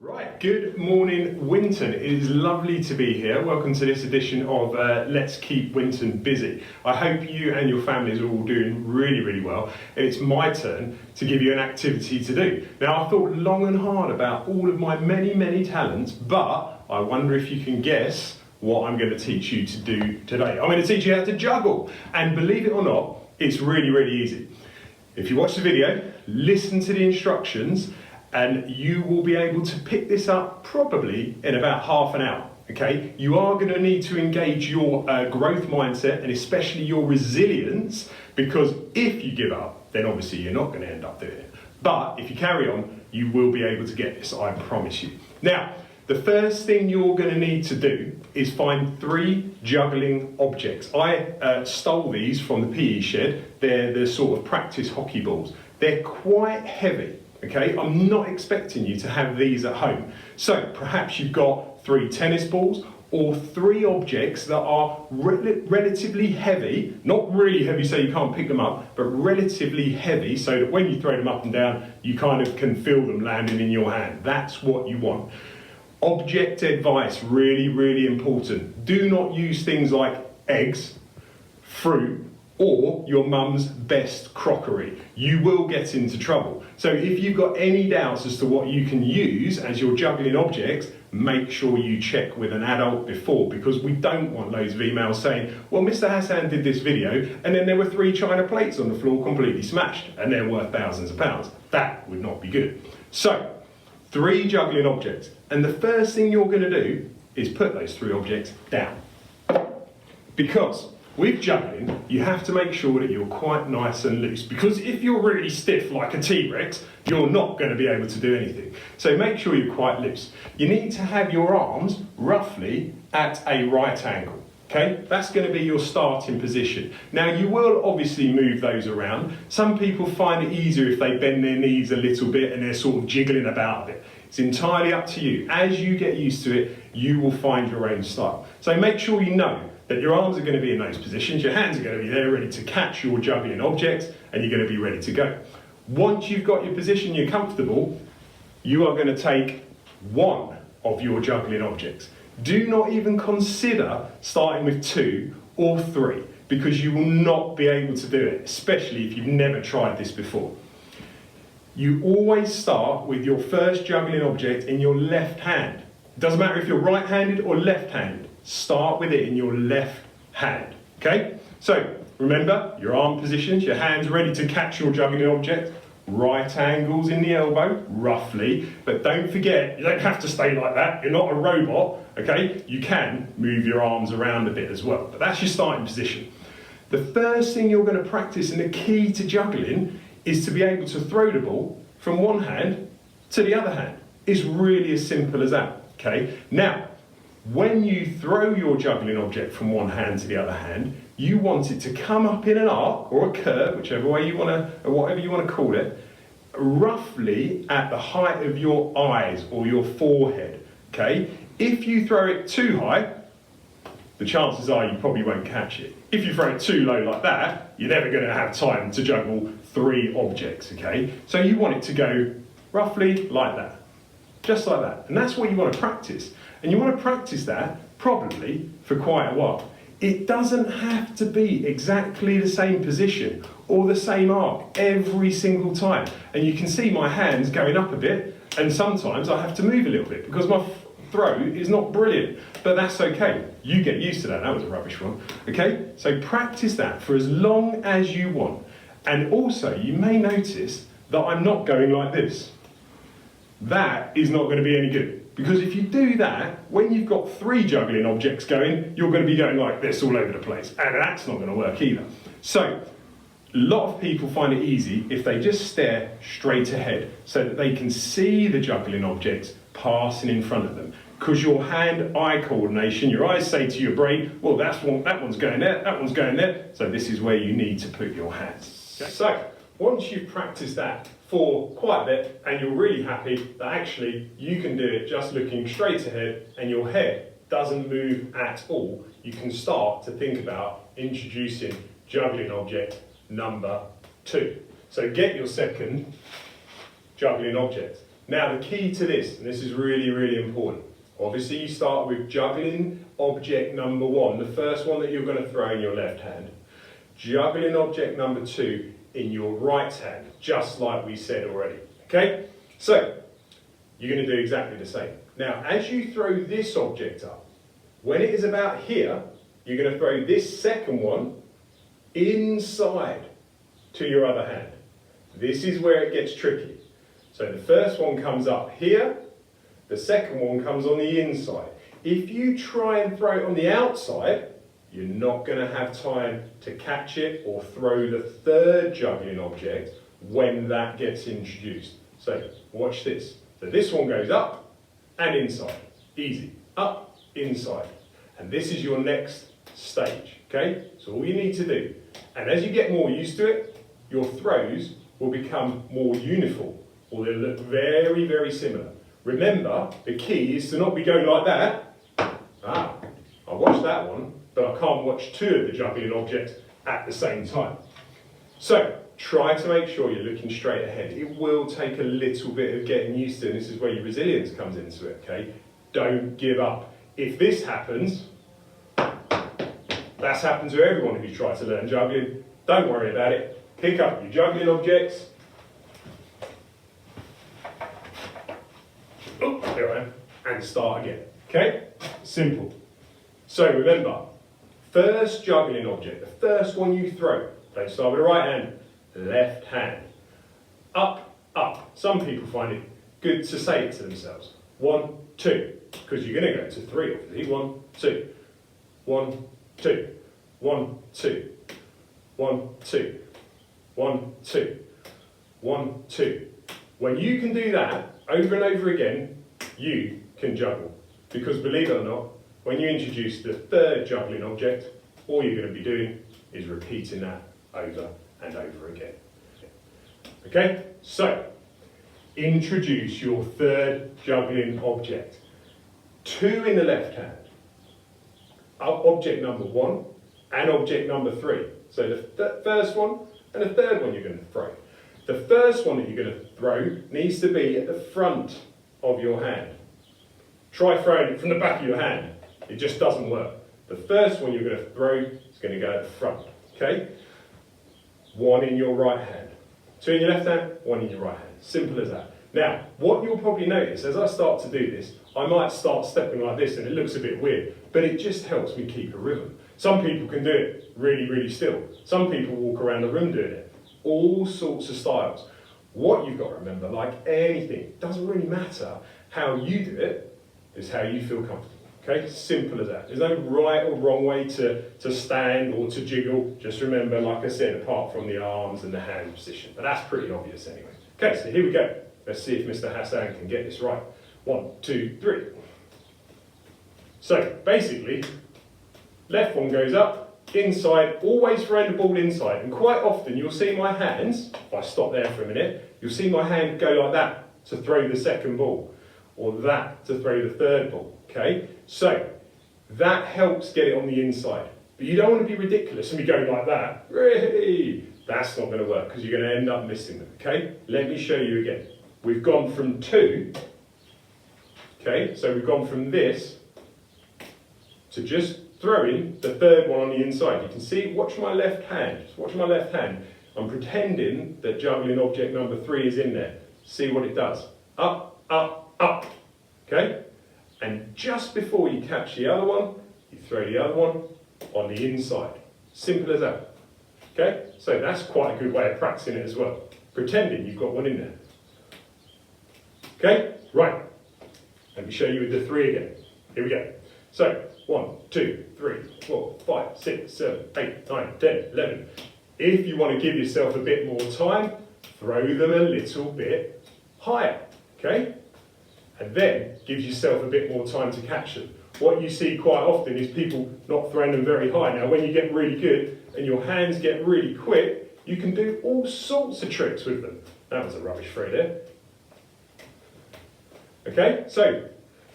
Right, good morning Winton. It is lovely to be here. Welcome to this edition of Let's Keep Winton Busy. I hope you and your families are all doing really well. And it's my turn to give you an activity to do. Now, I thought long and hard about all of my many talents, but I wonder if you can guess what I'm going to teach you to do today. I'm going to teach you how to juggle. And believe it or not, it's really easy. If you watch the video, listen to the instructions, and you will be able to pick this up probably in about half an hour, okay? You are going to need to engage your growth mindset and especially your resilience, because if you give up, then obviously you're not going to end up doing it. But if you carry on, you will be able to get this, I promise you. Now, the first thing you're going to need to do is find 3 juggling objects. I stole these from the PE shed. They're the sort of practice hockey balls. They're quite heavy. Okay, I'm not expecting you to have these at home. So perhaps you've got 3 tennis balls or 3 objects that are relatively heavy, not really heavy so you can't pick them up, but relatively heavy so that when you throw them up and down, you kind of can feel them landing in your hand. That's what you want. Object advice, really important. Do not use things like eggs, fruit, or your mum's best crockery. You will get into trouble. So if you've got any doubts as to what you can use as your juggling objects, make sure you check with an adult before, because we don't want loads of emails saying, well, Mr. Hassan did this video and then there were 3 china plates on the floor completely smashed and they're worth thousands of pounds. That would not be good. So, 3 juggling objects. And the first thing you're going to do is put those 3 objects down. Because with juggling, you have to make sure that you're quite nice and loose, because if you're really stiff like a T-Rex, you're not going to be able to do anything. So make sure you're quite loose. You need to have your arms roughly at a right angle. Okay, that's going to be your starting position. Now you will obviously move those around. Some people find it easier if they bend their knees a little bit and they're sort of jiggling about a bit. It's entirely up to you. As you get used to it, you will find your own style. So make sure you know that your arms are going to be in those positions, your hands are going to be there ready to catch your juggling objects, and you're going to be ready to go. Once you've got your position, you're comfortable, you are going to take 1 of your juggling objects. Do not even consider starting with 2 or 3, because you will not be able to do it, especially if you've never tried this before. You always start with your first juggling object in your left hand. It doesn't matter if you're right-handed or left-handed. Start with it in your left hand, okay? So, remember, your arm positions, your hands ready to catch your juggling object, right angles in the elbow, roughly, but don't forget, you don't have to stay like that, you're not a robot, okay? You can move your arms around a bit as well, but that's your starting position. The first thing you're going to practice, and the key to juggling, is to be able to throw the ball from one hand to the other hand. It's really as simple as that, okay? Now, when you throw your juggling object from one hand to the other hand, you want it to come up in an arc or a curve, whichever way you want to, or whatever you want to call it, roughly at the height of your eyes or your forehead, okay? If you throw it too high, the chances are you probably won't catch it. If you throw it too low like that, you're never going to have time to juggle 3 objects, okay? So you want it to go roughly like that, just like that. And that's what you want to practice. And you want to practice that probably for quite a while. It doesn't have to be exactly the same position or the same arc every single time. And you can see my hands going up a bit, and sometimes I have to move a little bit because my throw is not brilliant, but that's okay. You get used to that. That was a rubbish one. Okay, so practice that for as long as you want. And also, you may notice that I'm not going like this. That is not going to be any good. Because if you do that, when you've got 3 juggling objects going, you're going to be going like this all over the place. And that's not going to work either. So, a lot of people find it easy if they just stare straight ahead so that they can see the juggling objects passing in front of them. Because your hand-eye coordination, your eyes say to your brain, well, that one's going there, that one's going there. So this is where you need to put your hands. Okay? So, once you've practiced that for quite a bit and you're really happy that actually you can do it just looking straight ahead and your head doesn't move at all, you can start to think about introducing juggling object number 2. So get your second juggling object. Now the key to this, and this is really, really important, obviously you start with juggling object number 1, the first one that you're going to throw in your left hand. Juggling object number 2 in your right hand, just like we said already. Okay? So, you're going to do exactly the same. Now, as you throw this object up, when it is about here, you're going to throw this second one inside to your other hand. This is where it gets tricky. So the first one comes up here, the second one comes on the inside. If you try and throw it on the outside, you're not going to have time to catch it or throw the third juggling object when that gets introduced. So watch this. So this one goes up and inside. Easy. Up, inside. And this is your next stage. Okay? So all you need to do, and as you get more used to it, your throws will become more uniform, or they'll look very, very similar. Remember, the key is to not be going like that. I watched that one, but I can't watch 2 of the juggling objects at the same time. So, try to make sure you're looking straight ahead. It will take a little bit of getting used to, and this is where your resilience comes into it, okay? Don't give up. If this happens, that's happened to everyone who's tried to learn juggling. Don't worry about it. Pick up your juggling objects. Oh, there I am. And start again, okay? Simple. So remember, first juggling object, the first one you throw, don't start with the right hand, left hand. Up, up. Some people find it good to say it to themselves. 1, 2, because you're going to go to 3, obviously. 1, 2, 1, 2, 1, 2, 1, 2, 1, 2, 1, 2. When you can do that over and over again, you can juggle. Because believe it or not, when you introduce the third juggling object, all you're going to be doing is repeating that over and over again. Okay, so introduce your third juggling object. 2 in the left hand, object number 1 and object number 3. So the first one and the third one you're going to throw. The first one that you're going to throw needs to be at the front of your hand. Try throwing it from the back of your hand. It just doesn't work. The first one you're going to throw is going to go at the front. Okay? 1 in your right hand. 2 in your left hand, 1 in your right hand. Simple as that. Now, what you'll probably notice as I start to do this, I might start stepping like this and it looks a bit weird, but it just helps me keep a rhythm. Some people can do it really, really still. Some people walk around the room doing it. All sorts of styles. What you've got to remember, like anything, it doesn't really matter how you do it, it's how you feel comfortable. Okay, simple as that. There's no right or wrong way to stand or to jiggle. Just remember, like I said, apart from the arms and the hand position. But that's pretty obvious anyway. Okay, so here we go. Let's see if Mr. Hassan can get this right. 1, 2, 3. So basically, left one goes up, inside, always throwing the ball inside. And quite often you'll see my hands, if I stop there for a minute, you'll see my hand go like that to throw the second ball, or that to throw the third ball. Okay, so that helps get it on the inside. But you don't want to be ridiculous and be going like that. That's not going to work because you're going to end up missing them. Okay, let me show you again. We've gone from 2. Okay, so we've gone from this to just throwing the third one on the inside. You can see, watch my left hand. Just watch my left hand. I'm pretending that juggling object number 3 is in there. See what it does. Up, up, up. Okay? And just before you catch the other one, you throw the other one on the inside. Simple as that. Okay? So that's quite a good way of practicing it as well. Pretending you've got one in there. Okay? Right. Let me show you with the 3 again. Here we go. So, 1, 2, 3, 4, 5, 6, 7, 8, 9, 10, 11. If you want to give yourself a bit more time, throw them a little bit higher. Okay? And then gives yourself a bit more time to catch them. What you see quite often is people not throwing them very high. Now when you get really good and your hands get really quick, you can do all sorts of tricks with them. That was a rubbish throw there. Okay, so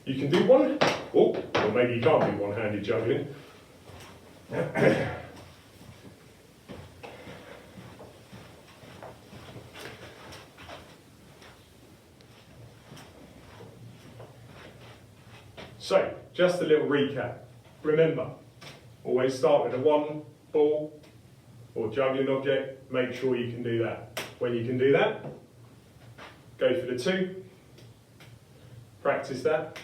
you can do one, or maybe you can't do one-handed juggling. So, just a little recap. Remember, always start with a 1 ball or juggling object. Make sure you can do that. When you can do that, go for the 2. Practice that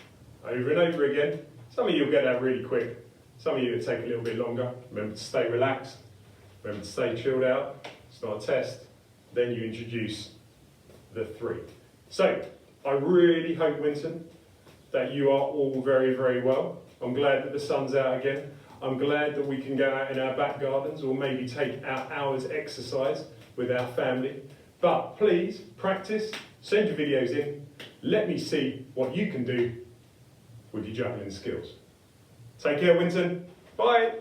over and over again. Some of you will get that really quick. Some of you will take a little bit longer. Remember to stay relaxed. Remember to stay chilled out. It's not a test. Then you introduce the 3. So, I really hope, Winton, that you are all very, very well. I'm glad that the sun's out again. I'm glad that we can go out in our back gardens or maybe take our hours exercise with our family. But please, practice, send your videos in. Let me see what you can do with your juggling skills. Take care, Winton. Bye.